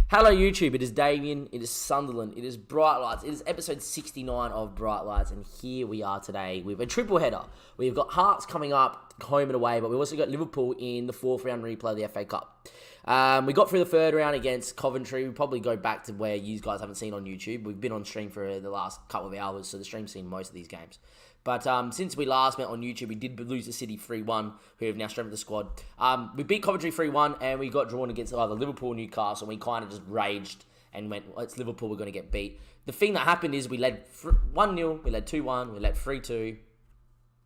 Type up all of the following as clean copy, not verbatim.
Hello YouTube, it is Damien, it is Sunderland, it is Bright Lights, it is episode 69 of Bright Lights, and here we are today with a triple header. We've got Hearts coming up, home and away, but we've also got Liverpool in the fourth round replay of the FA Cup. We got through the third round against Coventry. We'll probably go back to where you guys haven't seen on YouTube. We've been on stream for the last couple of hours, so the stream's seen most of these games. But since we last met on YouTube, we did lose to City 3-1, who have now strengthened the squad. We beat Coventry 3-1, and we got drawn against either Liverpool or Newcastle, and we kind of just raged and went, well, it's Liverpool, we're going to get beat. The thing that happened is we led 1-0, we led 2-1, we led 3-2.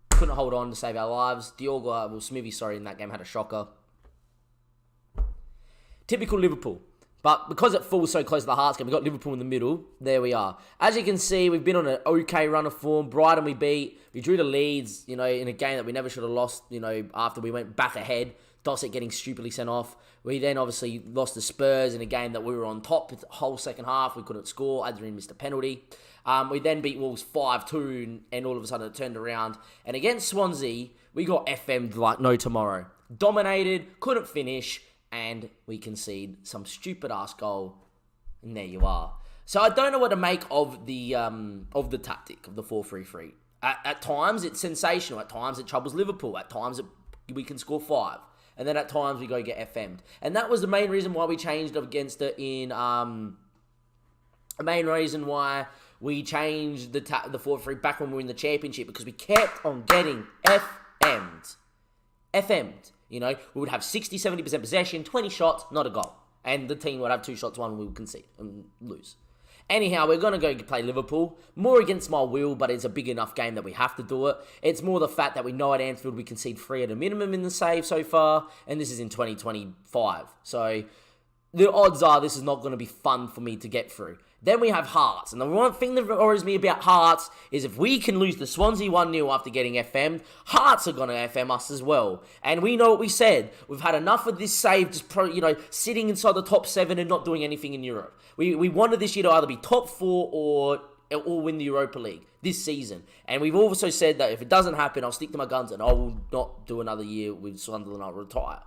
Couldn't hold on to save our lives. Smithy, in that game had a shocker. Typical Liverpool. But because it falls so close to the Hearts game, we've got Liverpool in the middle. There we are. As you can see, we've been on an okay run of form. Brighton we beat. We drew the Leeds, in a game that we never should have lost, after we went back ahead. Dossett getting stupidly sent off. We then obviously lost to Spurs in a game that we were on top the whole second half. We couldn't score. Adrian missed a penalty. We then beat Wolves 5-2, and all of a sudden it turned around. And against Swansea, we got FM'd like no tomorrow. Dominated, couldn't finish, and we concede some stupid-ass goal, and there you are. So I don't know what to make of the tactic of the 4-3-3. At times, it's sensational. At times, it troubles Liverpool. At times, we can score 5. And then at times, we go get FM'd. And that was the main reason why we changed against it in... the main reason why we changed the 4-3 back when we were in the Championship, because we kept on getting FM'd. FM'd. We would have 60, 70% possession, 20 shots, not a goal. And the team would have 2 shots, 1 we would concede and lose. Anyhow, we're going to go play Liverpool. More against my will, but it's a big enough game that we have to do it. It's more the fact that we know at Anfield we concede 3 at a minimum in the save so far. And this is in 2025. So the odds are this is not going to be fun for me to get through. Then we have Hearts. And the one thing that worries me about Hearts is if we can lose the Swansea 1-0 after getting FM'd, Hearts are going to FM us as well. And we know what we said. We've had enough of this save, just sitting inside the top 7 and not doing anything in Europe. We wanted this year to either be top 4 or win the Europa League this season. And we've also said that if it doesn't happen, I'll stick to my guns and I will not do another year with Sunderland. I'll retire.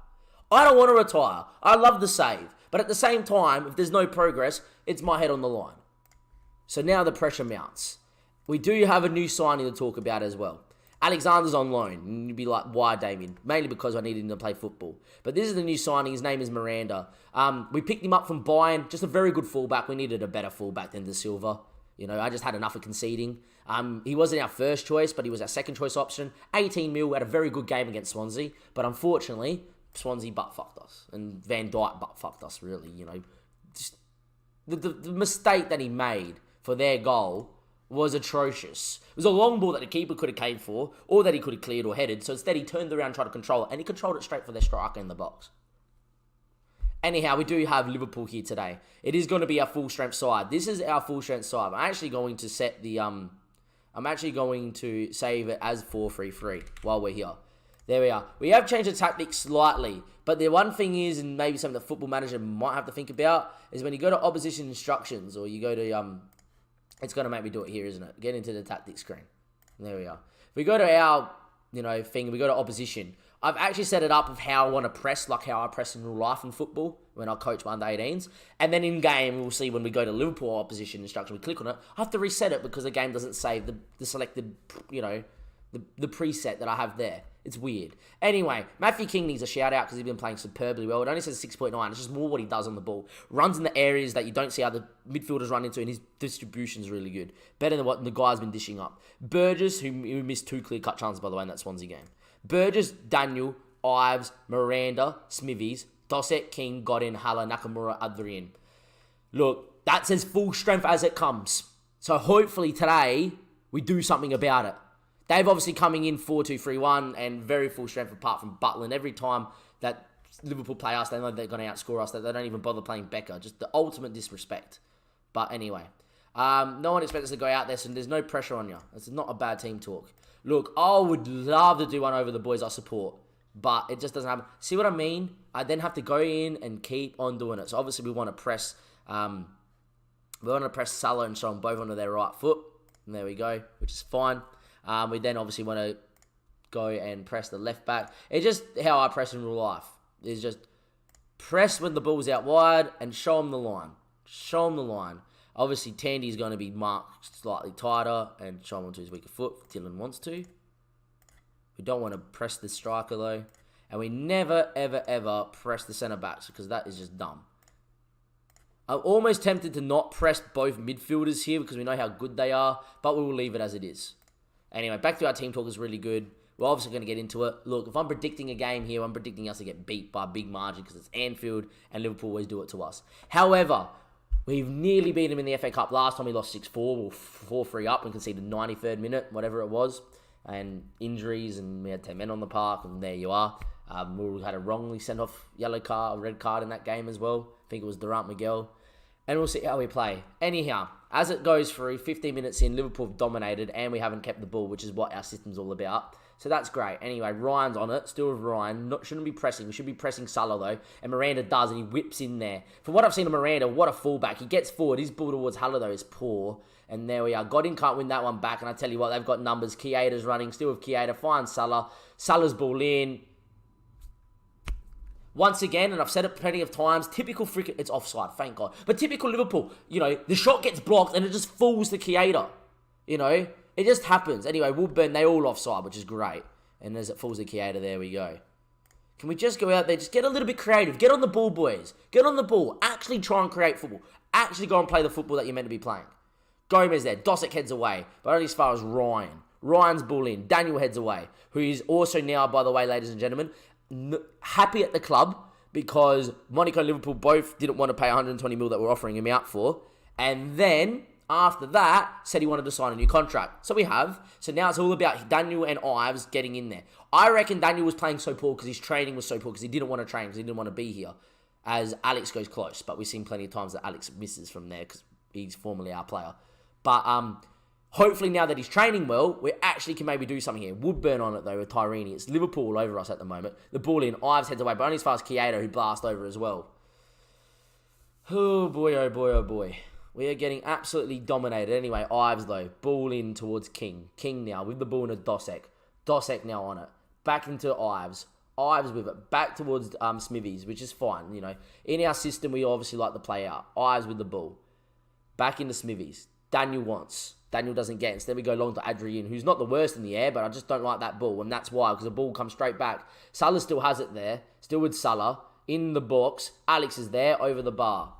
I don't want to retire. I love the save. But at the same time, if there's no progress, it's my head on the line. So now the pressure mounts. We do have a new signing to talk about as well. Alexander's on loan. And you'd be like, why, Damien? Mainly because I needed him to play football. But this is the new signing. His name is Miranda. We picked him up from Bayern. Just a very good fullback. We needed a better fullback than De Silva. I just had enough of conceding. He wasn't our first choice, but he was our second choice option. 18 mil, had a very good game against Swansea. But unfortunately, Swansea butt-fucked us. And Van Dijk butt-fucked us, really, Just the mistake that he made for their goal was atrocious. It was a long ball that the keeper could have came for, or that he could have cleared or headed. So instead, he turned around and tried to control it, and he controlled it straight for their striker in the box. Anyhow, we do have Liverpool here today. It is going to be our full-strength side. This is our full-strength side. I'm actually going to set the... I'm actually going to save it as 4-3-3 while we're here. There we are. We have changed the tactics slightly, but the one thing is, and maybe something the football manager might have to think about, is when you go to opposition instructions, or you go to, it's going to make me do it here, isn't it? Get into the tactics screen. There we are. If we go to our, thing, we go to opposition. I've actually set it up of how I want to press, like how I press in real life in football, when I coach my under-18s. And then in game, we'll see when we go to Liverpool opposition instruction, we click on it. I have to reset it because the game doesn't save the selected, the preset that I have there. It's weird. Anyway, Matthew King needs a shout-out because he's been playing superbly well. It only says 6.9. It's just more what he does on the ball. Runs in the areas that you don't see other midfielders run into, and his distribution's really good. Better than what the guy's been dishing up. Burgess, who missed 2 clear-cut chances, by the way, in that Swansea game. Burgess, Daniel, Ives, Miranda, Smithies, Dossett, King, Godin, Haller, Nakamura, Adrian. Look, that's as full strength as it comes. So hopefully today, we do something about it. They've obviously coming in 4-2-3-1 and very full strength apart from Butland. Every time that Liverpool play us, they know they're going to outscore us. They don't even bother playing Becker. Just the ultimate disrespect. But anyway, no one expects us to go out there, so there's no pressure on you. It's not a bad team talk. Look, I would love to do one over the boys I support, but it just doesn't happen. See what I mean? I then have to go in and keep on doing it. So obviously we want to press, Salah and show them both onto their right foot. And there we go, which is fine. We then obviously want to go and press the left back. It's just how I press in real life. It's just Press when the ball's out wide and show them the line. Show them the line. Obviously, Tandy's going to be marked slightly tighter and show him onto his weaker foot if Dylan wants to. We don't want to press the striker, though. And we never, ever, ever press the centre-backs because that is just dumb. I'm almost tempted to not press both midfielders here because we know how good they are, but we will leave it as it is. Anyway, back to our team talk is really good. We're obviously going to get into it. Look, if I'm predicting a game here, I'm predicting us to get beat by a big margin because it's Anfield and Liverpool always do it to us. However, we've nearly beat them in the FA Cup. Last time we lost 6-4, we were 4-3 up and conceded the 93rd minute, whatever it was. And injuries, and we had 10 men on the park, and there you are. We had a wrongly sent off red card in that game as well. I think it was Durant Miguel. And we'll see how we play. Anyhow, as it goes through, 15 minutes in, Liverpool have dominated, and we haven't kept the ball, which is what our system's all about. So that's great. Anyway, Ryan's on it. Still with Ryan. Shouldn't be pressing. We should be pressing Salah, though. And Miranda does, and he whips in there. From what I've seen of Miranda, what a fullback. He gets forward. His ball towards Haller, though, is poor. And there we are. Godin can't win that one back. And I tell you what, they've got numbers. Keita's running. Still with Keita. Finds Salah. Salah's ball in. Once again, and I've said it plenty of times, typical freaking... It's offside, thank God. But typical Liverpool, the shot gets blocked and it just falls to Keita. It just happens. Anyway, Woodburn, they all offside, which is great. And as it falls to Keita, there we go. Can we just go out there, just get a little bit creative. Get on the ball, boys. Get on the ball. Actually try and create football. Actually go and play the football that you're meant to be playing. Gomez there. Dosek heads away. But only as far as Ryan. Ryan's ball in. Daniel heads away. Who is also now, by the way, ladies and gentlemen, happy at the club because Monaco and Liverpool both didn't want to pay 120 mil that we're offering him out for. And then, after that, said he wanted to sign a new contract. So we have. So now it's all about Daniel and Ives getting in there. I reckon Daniel was playing so poor because his training was so poor because he didn't want to train because he didn't want to be here as Alex goes close. But we've seen plenty of times that Alex misses from there because he's formerly our player. But hopefully now that he's training well, we actually can maybe do something here. Woodburn on it though with Tyrini. It's Liverpool all over us at the moment. The ball in, Ives heads away, but only as far as Keita who blast over as well. Oh boy, oh boy, oh boy. We are getting absolutely dominated. Anyway, Ives though, ball in towards King. King now with the ball in a Dosek. Dosek now on it. Back into Ives. Ives with it. Back towards Smithies, which is fine. In our system, we obviously like to play out. Ives with the ball. Back into Smithies. Daniel wants. Daniel doesn't get it. Instead, we go long to Adrian, who's not the worst in the air, but I just don't like that ball, and that's why, because the ball comes straight back. Salah still has it there. Still with Salah. In the box. Alex is there, over the bar.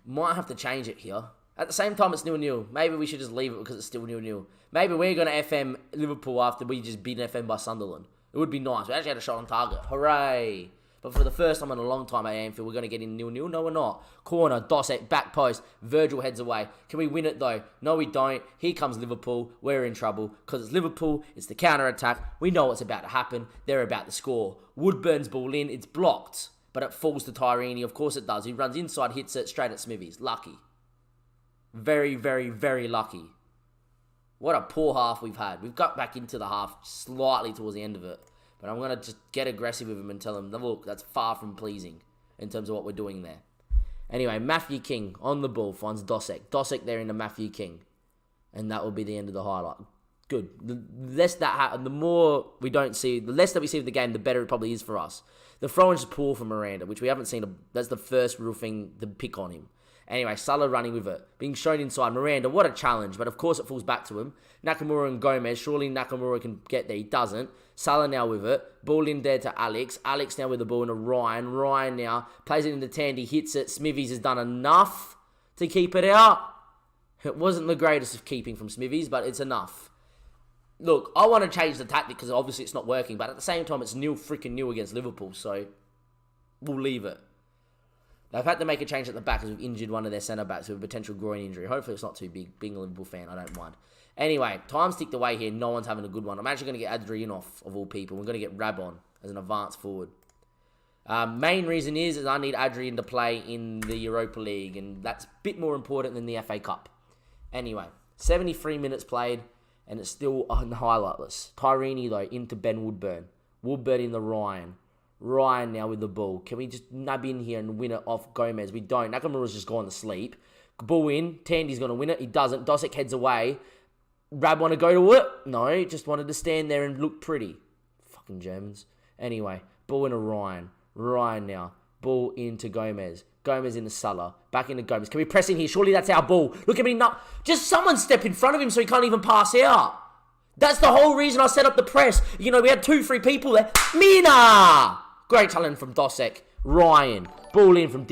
Might have to change it here. At the same time, it's 0-0. Maybe we should just leave it because it's still 0-0. Maybe we're going to FM Liverpool after we just beat FM by Sunderland. It would be nice. We actually had a shot on target. Hooray! But for the first time in a long time at Anfield, we're going to get in 0-0. No, we're not. Corner, Dosek, back post. Virgil heads away. Can we win it, though? No, we don't. Here comes Liverpool. We're in trouble. Because it's Liverpool. It's the counter-attack. We know what's about to happen. They're about to score. Woodburn's ball in. It's blocked. But it falls to Tyrini. Of course it does. He runs inside, hits it straight at Smithies. Lucky. Very, very, very lucky. What a poor half we've had. We've got back into the half slightly towards the end of it. But I'm going to just get aggressive with him and tell him, look, that's far from pleasing in terms of what we're doing there. Anyway, Matthew King on the ball finds Dosek. Dosek there into Matthew King. And that will be the end of the highlight. Good. The less that happens, the more we don't see, the less that we see of the game, the better it probably is for us. The throw-in is poor for Miranda, which we haven't seen. That's the first real thing to pick on him. Anyway, Salah running with it. Being shown inside. Miranda, what a challenge. But of course it falls back to him. Nakamura and Gomez. Surely Nakamura can get there. He doesn't. Salah now with it. Ball in there to Alex. Alex now with the ball into Ryan. Ryan now plays it into Tandy. Hits it. Smithies has done enough to keep it out. It wasn't the greatest of keeping from Smithies, but it's enough. Look, I want to change the tactic because obviously it's not working. But at the same time, it's freaking new against Liverpool. So we'll leave it. They've had to make a change at the back as we've injured one of their centre-backs with a potential groin injury. Hopefully it's not too big. Being a Liverpool fan, I don't mind. Anyway, time's ticked away here. No one's having a good one. I'm actually going to get Adrian off, of all people. We're going to get Rabon as an advanced forward. Main reason is I need Adrian to play in the Europa League, and that's a bit more important than the FA Cup. Anyway, 73 minutes played, and it's still highlightless. Tyrini, though, into Ben Woodburn. Woodburn in the Ryan. Ryan now with the ball. Can we just nub in here and win it off Gomez? We don't. Nakamura's just gone to sleep. Ball in. Tandy's going to win it. He doesn't. Dosek heads away. Rab want to go to it? No, just wanted to stand there and look pretty. Fucking Germans. Anyway, Ball into Ryan. Ryan now. Ball into Gomez. Gomez into Salah. Back into Gomez. Can we press in here? Surely that's our ball. Look at me. Just someone step in front of him so he can't even pass out. That's the whole reason I set up the press. You know, we had 2-3 people there. Mina! Great challenge from Dosek. Ryan. Ball in from...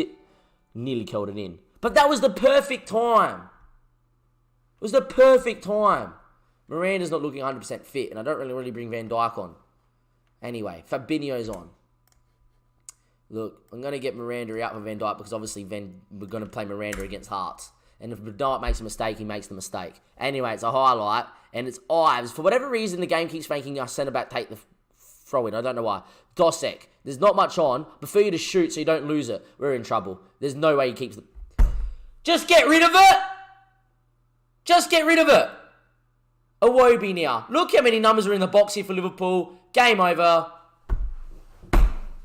Nearly killed it in. But that was the perfect time. It was the perfect time. Miranda's not looking 100% fit, and I don't really bring Van Dijk on. Anyway, Fabinho's on. Look, I'm going to get Miranda out for Van Dijk because obviously we're going to play Miranda against Hearts. And if Van Dijk makes a mistake, he makes the mistake. Anyway, it's a highlight, and it's Ives. For whatever reason, the game keeps making our centre-back take the throw-in. I don't know why. Dosek. There's not much on. Prefer you to shoot so you don't lose it. We're in trouble. There's no way he keeps the... Just get rid of it! Just get rid of it! Iwobi now. Look how many numbers are in the box here for Liverpool. Game over.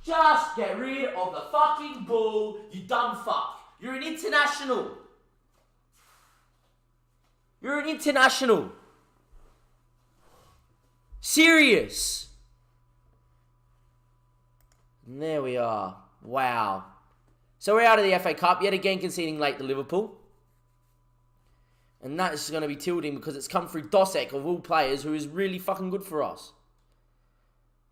Just get rid of the fucking ball, you dumb fuck. You're an international. You're an international. Serious. And there we are. Wow. So we're out of the FA Cup, yet again conceding late to Liverpool. And that is going to be tilting because it's come through Dosek, of all players, who is really fucking good for us.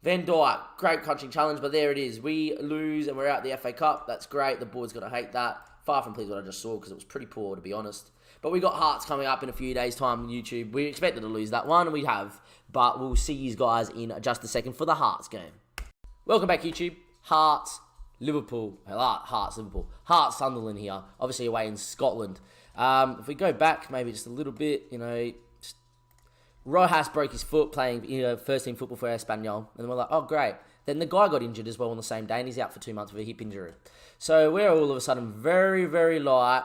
Van Dijk, great coaching challenge, but there it is. We lose and we're out of the FA Cup. That's great. The board's going to hate that. Far from pleased what I just saw because it was pretty poor, to be honest. But we got Hearts coming up in a few days' time on YouTube. We expected to lose that one, and we have. But we'll see you guys in just a second for the Hearts game. Welcome back, YouTube. Hearts, Liverpool. Hearts, Liverpool. Hearts, Sunderland here. Obviously away in Scotland. If we go back maybe just a little bit, you know, Rojas broke his foot playing first team football for Espanyol. And we're like, oh, great. Then the guy got injured as well on the same day, and he's out for 2 months with a hip injury. So we're all of a sudden very, very light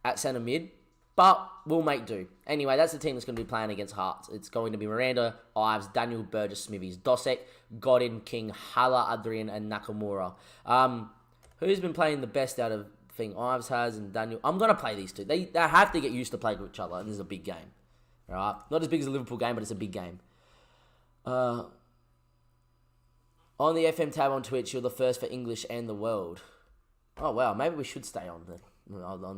at centre mid, but we'll make do. Anyway, that's the team that's going to be playing against Hearts. It's going to be Miranda, Ives, Daniel, Burgess, Smithies, Dosek, Godin, King, Hala, Adrian, and Nakamura. Who's been playing the best out of thing? Ives has and Daniel. I'm going to play these two. They have to get used to playing with each other, and this is a big game. All right? Not as big as a Liverpool game, but it's a big game. On the FM tab on Twitch, you're the first for English and the world. Oh, wow. Maybe we should stay on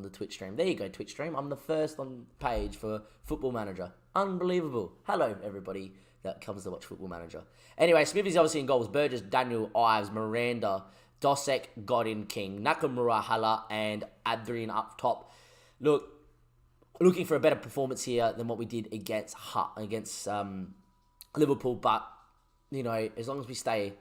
the Twitch stream. There you go, Twitch stream. I'm the first on page for Football Manager. Unbelievable. Hello, everybody that comes to watch Football Manager. Anyway, Smithy's obviously in goals. Burgess, Daniel, Ives, Miranda, Dosek, Godin, King, Nakamura, Hala, and Adrian up top. Looking for a better performance here than what we did against Liverpool. But, you know, as long as we stay,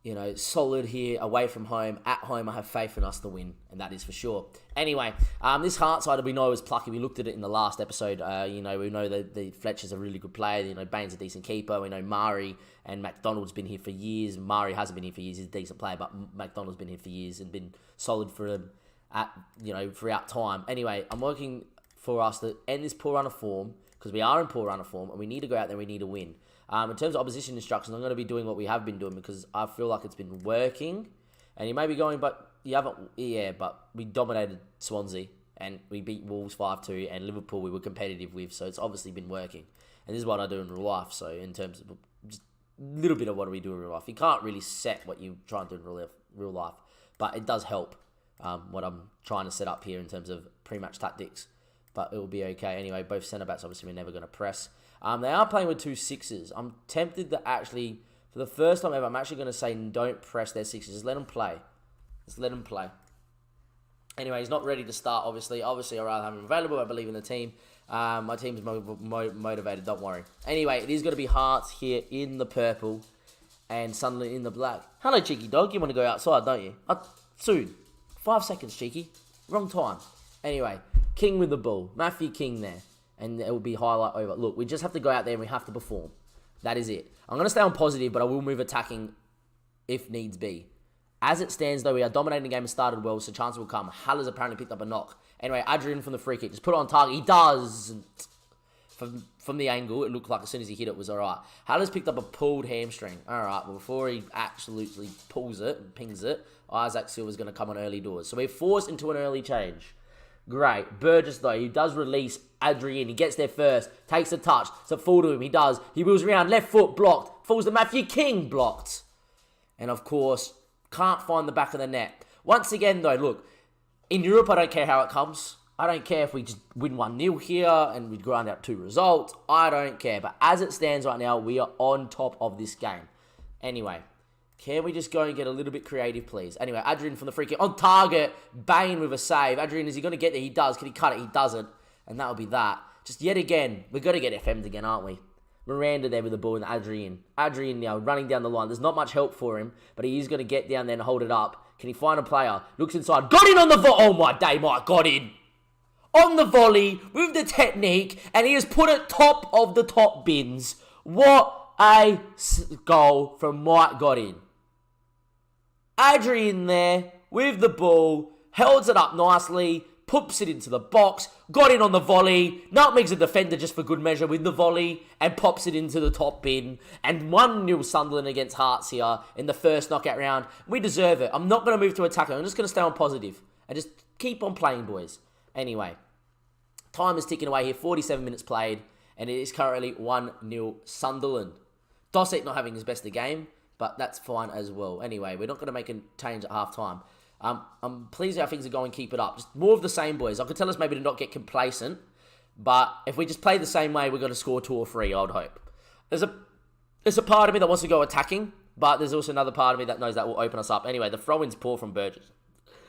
you know, solid here, away from home, at home, I have faith in us to win, and that is for sure. Anyway, this Hearts side we know is plucky. We looked at it in the last episode. You know, we know that the Fletcher's a really good player. You know, Bain's a decent keeper. We know Mari and McDonald's been here for years. Mari hasn't been here for years. He's a decent player, but McDonald's been here for years and been solid for him throughout time. Anyway, I'm working for us to end this poor run of form because we are in poor run of form and we need to go out there and we need to win. In terms of opposition instructions, I'm going to be doing what we have been doing because I feel like it's been working. And you may be going, but you haven't. Yeah, but we dominated Swansea and we beat Wolves 5-2 and Liverpool we were competitive with. So it's obviously been working. And this is what I do in real life. So in terms of just a little bit of what we do in real life. You can't really set what you try and do in real life. But it does help what I'm trying to set up here in terms of pre-match tactics. But it will be okay. Anyway, both centre-backs, obviously, we're never going to press. They are playing with 2 6s. I'm tempted to actually, for the first time ever, I'm actually going to say don't press their 6s. Just let them play. Just let them play. Anyway, he's not ready to start, obviously. Obviously, I'd rather have him available. I believe in the team. My team's motivated, don't worry. Anyway, it is going to be Hearts here in the purple and Sunderland in the black. Hello, cheeky dog. You want to go outside, don't you? Soon. 5 seconds, cheeky. Wrong time. Anyway, King with the ball. Matthew King there. And it will be highlight over. Look, we just have to go out there and we have to perform. That is it. I'm going to stay on positive, but I will move attacking if needs be. As it stands, though, we are dominating the game and started well, so chance will come. Haller's apparently picked up a knock. Anyway, Adrian from the free kick. Just put it on target. He does. From the angle, it looked like as soon as he hit it was all right. Haller's picked up a pulled hamstring. All right, well, before he absolutely pulls it and pings it, Isaac Silva's going to come on early doors. So we're forced into an early change. Great. Burgess, though, he does release Adrian. He gets there first. Takes a touch. It's a fall to him. He does. He wheels around. Left foot blocked. Falls to Matthew King blocked. And of course, can't find the back of the net. Once again, though, look, in Europe, I don't care how it comes. I don't care if we just win 1-0 here and we grind out 2 results. I don't care. But as it stands right now, we are on top of this game. Anyway, can we just go and get a little bit creative, please? Anyway, Adrian from the free kick. On target. Bain with a save. Adrian, is he going to get there? He does. Can he cut it? He doesn't. And that'll be that. Just yet again, we've got to get FM'd again, aren't we? Miranda there with the ball and Adrian. Adrian now running down the line. There's not much help for him, but he is going to get down there and hold it up. Can he find a player? Looks inside. Got in on the volley. Oh my day, Mike. Got in. On the volley with the technique, and he has put it top of the top bins. What a goal from Mike Godin. Adrian there with the ball, holds it up nicely, puts it into the box, got in on the volley, nutmegs a defender just for good measure with the volley, and pops it into the top bin. And 1-0 Sunderland against Hearts here in the first knockout round. We deserve it. I'm not going to move to attacker. I'm just going to stay on positive and just keep on playing, boys. Anyway, time is ticking away here. 47 minutes played, and it is currently 1-0 Sunderland. Dossett not having his best of the game, but that's fine as well. Anyway, we're not going to make a change at half-time. I'm pleased how things are going. Keep it up. Just more of the same, boys. I could tell us maybe to not get complacent, but if we just play the same way, we're going to score 2 or 3, I would hope. There's a part of me that wants to go attacking, but there's also another part of me that knows that will open us up. Anyway, the throw-in's poor from Burgess,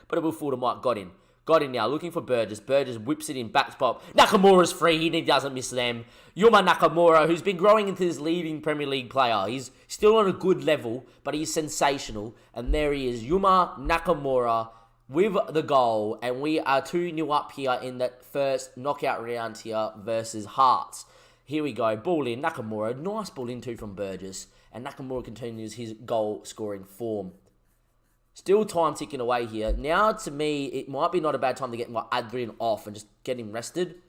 but it will fall to Mike Godin. Godin now looking for Burgess. Burgess whips it in, back pop. Nakamura's free. He doesn't miss them. Yuma Nakamura, who's been growing into this leading Premier League player. He's still on a good level, but he's sensational. And there he is, Yuma Nakamura with the goal. And we are 2-0 up here in that first knockout round here versus Hearts. Here we go. Ball in. Nakamura. Nice ball in too from Burgess. And Nakamura continues his goal-scoring form. Still time ticking away here. Now, to me, it might be not a bad time to get my Adrian off and just get him rested.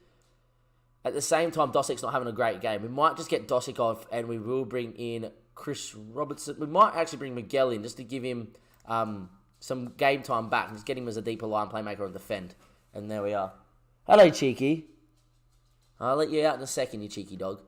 At the same time, Dosek's not having a great game. We might just get Dosek off and we will bring in Chris Robertson. We might actually bring Miguel in just to give him some game time back and just get him as a deeper line playmaker and defend. And there we are. Hello, Cheeky. I'll let you out in a second, you cheeky dog.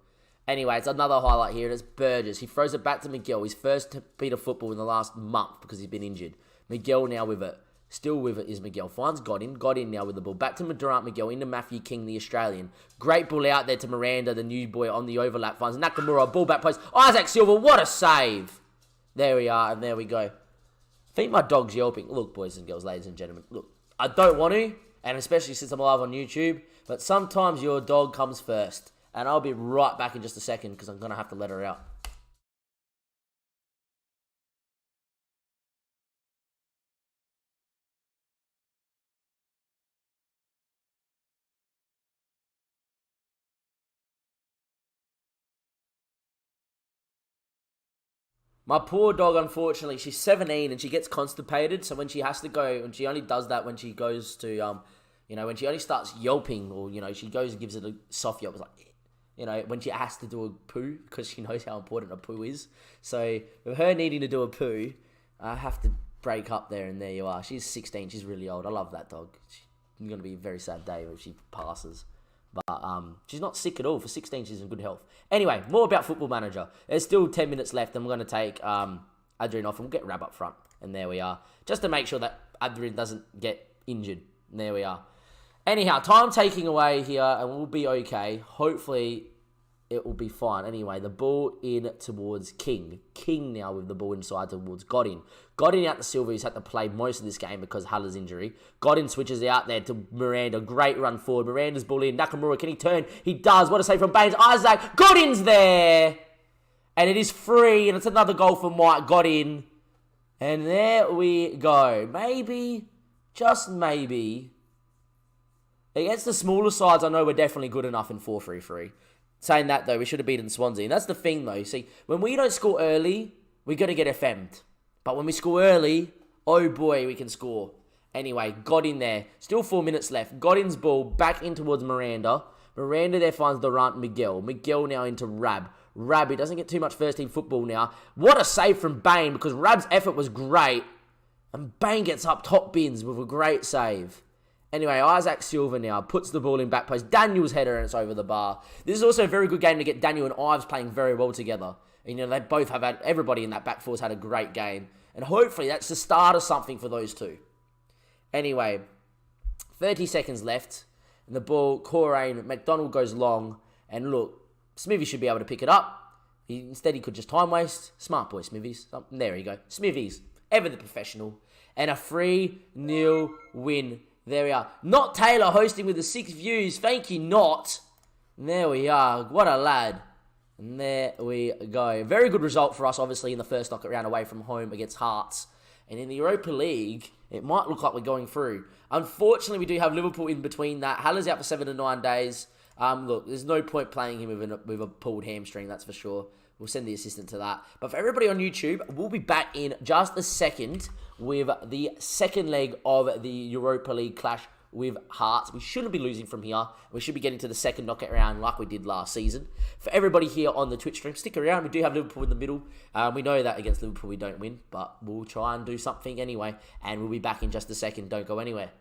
Anyway, it's another highlight here. It's Burgess. He throws it back to Miguel. His first beat of football in the last month because he's been injured. Miguel now with it. Still with it is Miguel. Finds Godin. Godin now with the ball. Back to Durant Miguel. Into Matthew King, the Australian. Great ball out there to Miranda, the new boy on the overlap. Finds Nakamura. Ball back post. Isaac Silva. What a save. There we are. And there we go. I think my dog's yelping. Look, boys and girls, ladies and gentlemen. Look, I don't want to. And especially since I'm live on YouTube. But sometimes your dog comes first. And I'll be right back in just a second because I'm going to have to let her out. My poor dog, unfortunately, she's 17 and she gets constipated. So when she has to go, and she only does that when she goes to, when she only starts yelping or, she goes and gives it a soft yelp. It's like, when she has to do a poo because she knows how important a poo is. So with her needing to do a poo, I have to break up there and there you are. She's 16. She's really old. I love that dog. It's going to be a very sad day when she passes. But she's not sick at all. For 16, she's in good health. Anyway, more about Football Manager. There's still 10 minutes left, and we're going to take Adrian off, and we'll get Rab up front. And there we are. Just to make sure that Adrian doesn't get injured. And there we are. Anyhow, time taking away here, and we'll be okay. Hopefully, it will be fine. Anyway, the ball in towards King. King now with the ball inside towards Godin. Godin out to Silva, who's had to play most of this game because of Haller's injury. Godin switches out there to Miranda. Great run forward. Miranda's ball in. Nakamura, can he turn? He does. What a save from Baines. Isaac. Godin's there. And it is free. And it's another goal for Mike Godin. And there we go. Maybe, just maybe, against the smaller sides, I know we're definitely good enough in 4-3-3. Saying that, though, we should have beaten Swansea. And that's the thing, though. See, when we don't score early, we're going to get FM'd. But when we score early, oh boy, we can score. Anyway, got in there. Still 4 minutes left. Godin's ball back in towards Miranda. Miranda there finds Durant Miguel. Miguel now into Rab. Rab, he doesn't get too much first-team football now. What a save from Bain, because Rab's effort was great. And Bain gets up top bins with a great save. Anyway, Isaac Silva now puts the ball in back post. Daniel's header and it's over the bar. This is also a very good game to get Daniel and Ives playing very well together. And, they both have had, everybody in that back four's had a great game. And hopefully that's the start of something for those two. Anyway, 30 seconds left. And the ball, Corraine, McDonald goes long. And look, Smithy should be able to pick it up. Instead, he could just time waste. Smart boy, Smithies. Oh, there you go. Smithies, ever the professional. And a 3-0 win. There we are. Not Taylor hosting with the 6 views. Thank you, not. And there we are. What a lad. And there we go. Very good result for us, obviously, in the first knockout round away from home against Hearts. And in the Europa League, it might look like we're going through. Unfortunately, we do have Liverpool in between that. Haller's out for 7 to 9 days. Look, there's no point playing him with a pulled hamstring, that's for sure. We'll send the assistant to that. But for everybody on YouTube, we'll be back in just a second with the second leg of the Europa League clash with Hearts. We shouldn't be losing from here. We should be getting to the second knockout round like we did last season. For everybody here on the Twitch stream, stick around. We do have Liverpool in the middle. We know that against Liverpool we don't win, but we'll try and do something anyway. And we'll be back in just a second. Don't go anywhere.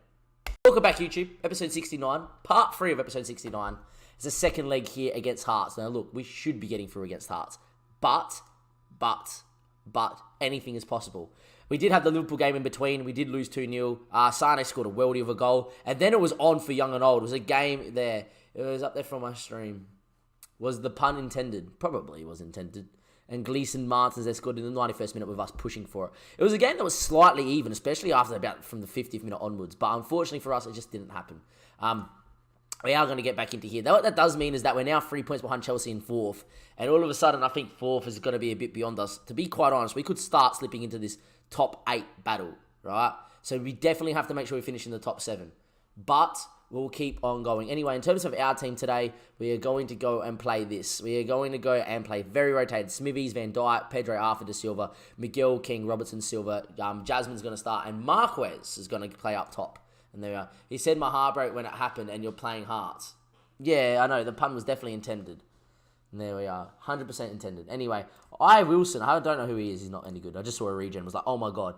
Welcome back, YouTube. Episode 69. Part 3 of episode 69. It's the second leg here against Hearts. Now, look, we should be getting through against Hearts. But, anything is possible. We did have the Liverpool game in between. We did lose 2-0. Sane scored a worldie of a goal. And then it was on for young and old. It was a game there. It was up there from my stream. Was the pun intended? Probably was intended. And Gleeson Martins, they scored in the 91st minute with us pushing for it. It was a game that was slightly even, especially after about from the 50th minute onwards. But unfortunately for us, it just didn't happen. We are going to get back into here. What that does mean is that we're now 3 points behind Chelsea in 4th. And all of a sudden, I think 4th is going to be a bit beyond us. To be quite honest, we could start slipping into this top 8 battle, right? So we definitely have to make sure we finish in the top 7. But we'll keep on going. Anyway, in terms of our team today, we are going to go and play this. We are going to go and play very rotated. Smithies, Van Dijk, Pedro, Arthur de Silva, Miguel, King, Robertson, Silva. Jasmine's going to start. And Marquez is going to play up top. And there we are. He said my heart broke when it happened and you're playing Hearts. Yeah, I know. The pun was definitely intended. And there we are. 100% intended. Anyway, Wilson. I don't know who he is. He's not any good. I just saw a regen. Was like, oh my God.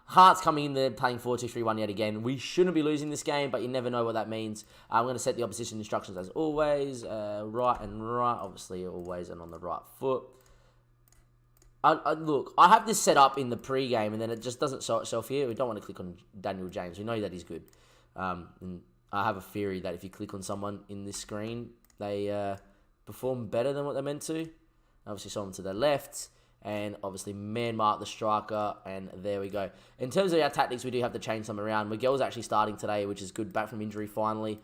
Hearts coming in there playing 4-2-3-1 yet again. We shouldn't be losing this game, but you never know what that means. I'm going to set the opposition instructions as always. Right and right. Obviously, always and on the right foot. Look, I have this set up in the pre-game, and then it just doesn't show itself here. We don't want to click on Daniel James. We know that he's good. And I have a theory that if you click on someone in this screen, they perform better than what they're meant to. Obviously, someone to the left, and obviously man mark the striker, and there we go. In terms of our tactics, we do have to change some around. Miguel's actually starting today, which is good. Back from injury finally.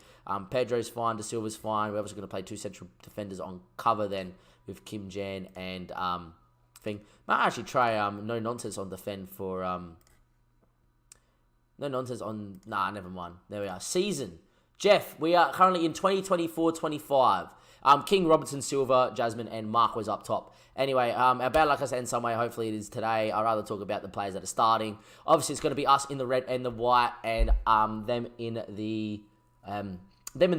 Pedro's fine. De Silva's fine. We're obviously going to play 2 central defenders on cover then with Kim Jan and... thing. Might actually try no nonsense on defend for no nonsense on never mind. There we are. Season. Jeff, we are currently in 2024-25. King, Robertson, Silva, Jasmine, and Marquez up top. Anyway, our bad luck has to end somewhere. Hopefully it is today. I'd rather talk about the players that are starting. Obviously it's going to be us in the red and the white, and them in the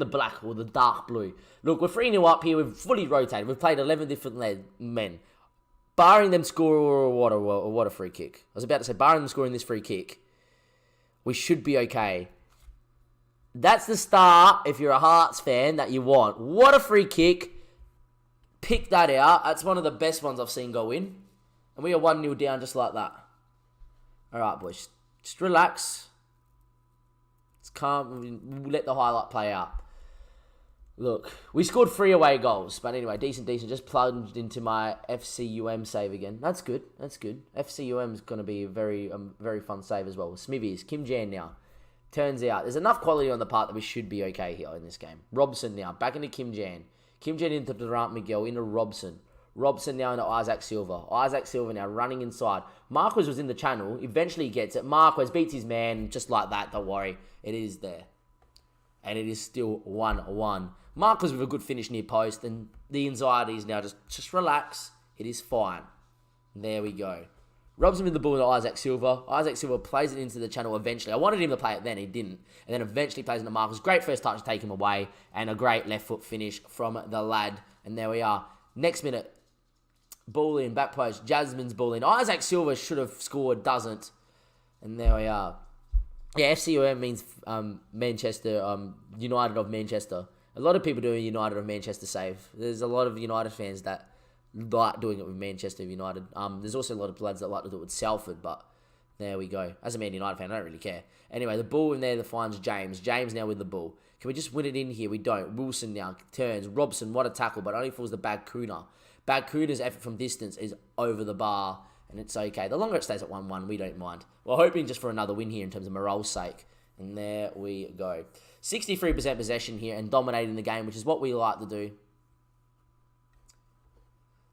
black or the dark blue. Look, we're 3-0 up here. We've fully rotated. We've played 11 different men. Barring them score what a free kick. I was about to say, barring them scoring this free kick, we should be okay. That's the start, if you're a Hearts fan, that you want. What a free kick. Pick that out. That's one of the best ones I've seen go in. And we are 1-0 down just like that. All right, boys. Just relax. It's calm. We'll let the highlight play out. Look, we scored 3 away goals. But anyway, decent. Just plunged into my FCUM save again. That's good. FCUM is going to be a very fun save as well. Smithies, Kim Jan now. Turns out, there's enough quality on the part that we should be okay here in this game. Robson now, back into Kim Jan. Kim Jan into Durant Miguel, into Robson. Robson now into Isaac Silva. Isaac Silva now running inside. Marquez was in the channel. Eventually he gets it. Marquez beats his man just like that. Don't worry. It is there. And it is still 1-1. Marquez with a good finish near post. And the anxiety is now just relax. It is fine. There we go. Robson with the ball to Isaac Silva. Isaac Silva plays it into the channel eventually. I wanted him to play it then. He didn't. And then eventually plays into Marquez. Great first touch to take him away. And a great left foot finish from the lad. And there we are. Next minute. Ball in. Back post. Jasmine's ball in. Isaac Silva should have scored. Doesn't. And there we are. Yeah, FCUM means Manchester, United of Manchester. A lot of people do a United of Manchester save. There's a lot of United fans that like doing it with Manchester United. There's also a lot of lads that like to do it with Salford, but there we go. As a Man United fan, I don't really care. Anyway, the ball in there that finds James. James now with the ball. Can we just win it in here? We don't. Wilson now turns. Robson, what a tackle, but only falls the Bagcuna. Bagcuna's effort from distance is over the bar, and it's okay. The longer it stays at 1-1, we don't mind. We're hoping just for another win here in terms of morale's sake. And there we go. 63% possession here and dominating the game, which is what we like to do.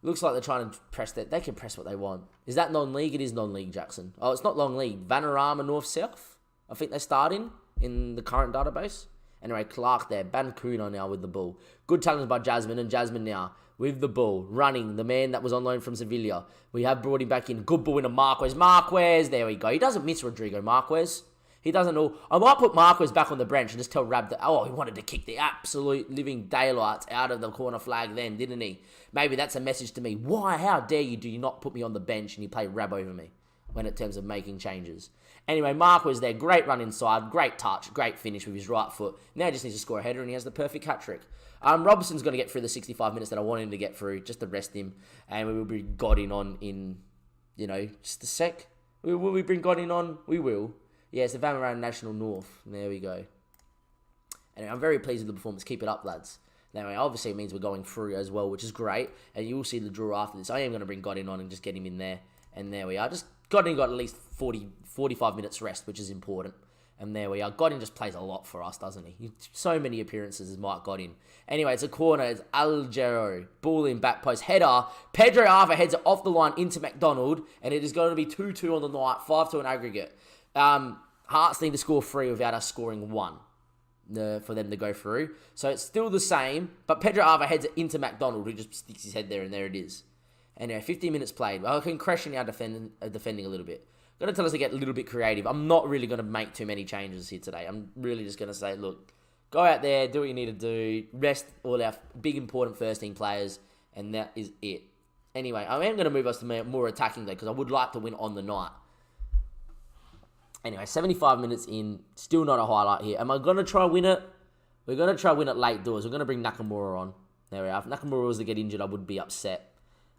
Looks like they're trying to press that. They can press what they want. Is that non-league? It is non-league, Jackson. Oh, it's not non-league. Vanarama North-South. I think they start in the current database. Anyway, Clark there. Bancuna now with the ball. Good challenge by Jasmine. And Jasmine now with the ball. Running. The man that was on loan from Sevilla. We have brought him back in. Good ball into Marquez. Marquez. There we go. He doesn't miss Rodrigo Marquez. He doesn't know. I might put Marquez back on the bench and just tell Rab that, he wanted to kick the absolute living daylights out of the corner flag then, didn't he? Maybe that's a message to me. Why? How dare you do you not put me on the bench and you play Rab over me when in terms of making changes? Anyway, Marquez there. Great run inside. Great touch. Great finish with his right foot. Now he just needs to score a header and he has the perfect hat-trick. Robertson's going to get through the 65 minutes that I want him to get through just to rest him. And we will be Godin on in, just a sec. Will we bring Godin on? We will. Yeah, it's the Vanarama National North. There we go. Anyway, I'm very pleased with the performance. Keep it up, lads. Now, obviously, it means we're going through as well, which is great. And you will see the draw after this. I am going to bring Godin on and just get him in there. And there we are. Godin got at least 45 minutes rest, which is important. And there we are. Godin just plays a lot for us, doesn't he? So many appearances as Mike Godin. Anyway, it's a corner. It's Algero. Ball in back post. Header. Pedro Ava heads it off the line into McDonald. And it is going to be 2-2 on the night. 5-2 in aggregate. Hearts need to score 3 without us scoring 1 for them to go through. So it's still the same, but Pedro Ava heads it into McDonald, who just sticks his head there, and there it is. Anyway, 15 minutes played. Well, Concretion now defending a little bit. Going to tell us to get a little bit creative. I'm not really going to make too many changes here today. I'm really just going to say, look, go out there, do what you need to do, rest all our big, important first-team players, and that is it. Anyway, I am going to move us to more attacking, though, because I would like to win on the night. Anyway, 75 minutes in, still not a highlight here. Am I going to try win it? We're going to try win it late doors. We're going to bring Nakamura on. There we are. If Nakamura was to get injured, I would be upset.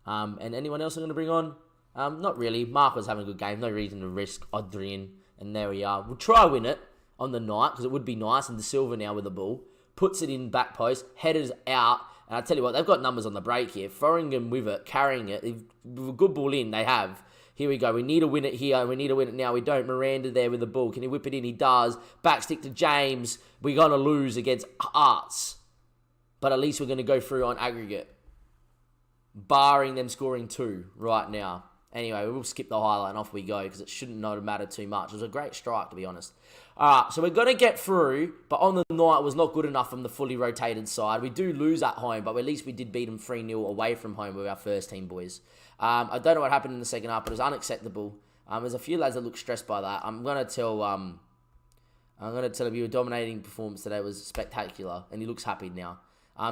And anyone else I'm going to bring on? Not really. Mark was having a good game. No reason to risk Adrian. And there we are. We'll try win it on the night because it would be nice. And De Silva now with the ball. Puts it in back post. Headers out. And I tell you what, they've got numbers on the break here. Foringham with it, carrying it. With a good ball in, they have. Here we go. We need to win it here. We need to win it now. We don't. Miranda there with the ball. Can he whip it in? He does. Back stick to James. We're going to lose against Arts. But at least we're going to go through on aggregate. Barring them scoring 2 right now. Anyway, we'll skip the highlight and off we go because it shouldn't matter too much. It was a great strike, to be honest. Alright, so we're going to get through, but on the night it was not good enough from the fully rotated side. We do lose at home, but at least we did beat them 3-0 away from home with our first team boys. I don't know what happened in the second half, but it was unacceptable. There's a few lads that look stressed by that. I'm going to tell him your dominating performance today was spectacular, and he looks happy now.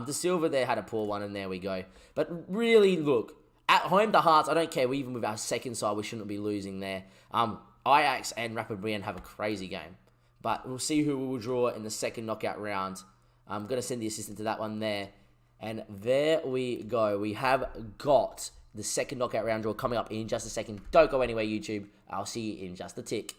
De Silva there had a poor one, and there we go. But really, look, at home to Hearts, I don't care. Even with our second side, we shouldn't be losing there. Ajax and Rapid Brienne have a crazy game. But we'll see who we will draw in the second knockout round. I'm going to send the assistant to that one there. And there we go. We have got the second knockout round draw coming up in just a second. Don't go anywhere, YouTube. I'll see you in just a tick.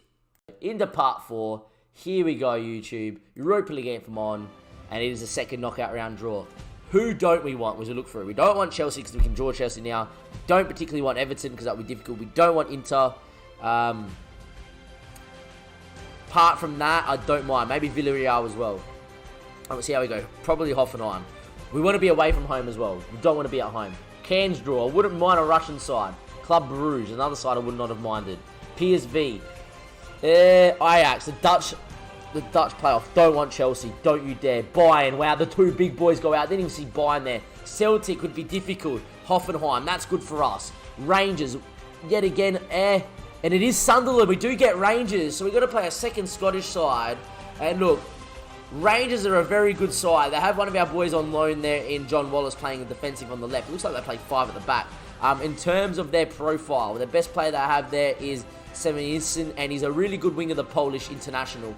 Into part 4. Here we go, YouTube. Europa League anthem on. And it is the second knockout round draw. Who don't we want as we look through? We don't want Chelsea because we can draw Chelsea now. We don't particularly want Everton because that would be difficult. We don't want Inter. Apart from that, I don't mind. Maybe Villarreal as well. Let's see how we go. Probably Hoffenheim. We want to be away from home as well. We don't want to be at home. Cairns draw. I wouldn't mind a Russian side. Club Bruges. Another side I would not have minded. PSV. Ajax. The Dutch playoff. Don't want Chelsea. Don't you dare. Bayern. Wow, the 2 big boys go out. Didn't even see Bayern there. Celtic would be difficult. Hoffenheim. That's good for us. Rangers. Yet again, And it is Sunderland. We do get Rangers. So we've got to play a second Scottish side. And look, Rangers are a very good side. They have one of our boys on loan there in John Wallace playing defensive on the left. It looks like they play 5 at the back. In terms of their profile, the best player they have there is Seministin, and he's a really good winger, the Polish international.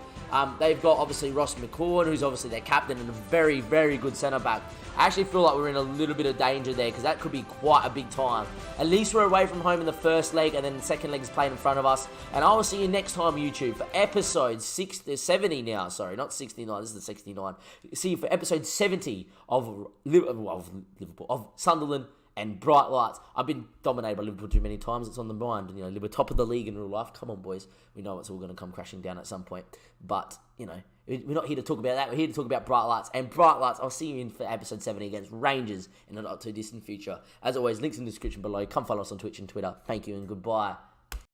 They've got, obviously, Ross McCowan, who's obviously their captain, and a very, very good centre-back. I actually feel like we're in a little bit of danger there, because that could be quite a big time. At least we're away from home in the first leg, and then the second leg is playing in front of us. And I will see you next time, YouTube, for episode 70 now. Sorry, not 69. This is the 69. See you for episode 70 of Liverpool, of Sunderland and Bright Lights. I've been dominated by Liverpool too many times. It's on the mind. You know, we're top of the league in real life. Come on, boys. We know it's all going to come crashing down at some point. But, you know, we're not here to talk about that. We're here to talk about Bright Lights. And Bright Lights, I'll see you in for episode 70 against Rangers in the not too distant future. As always, links in the description below. Come follow us on Twitch and Twitter. Thank you and goodbye.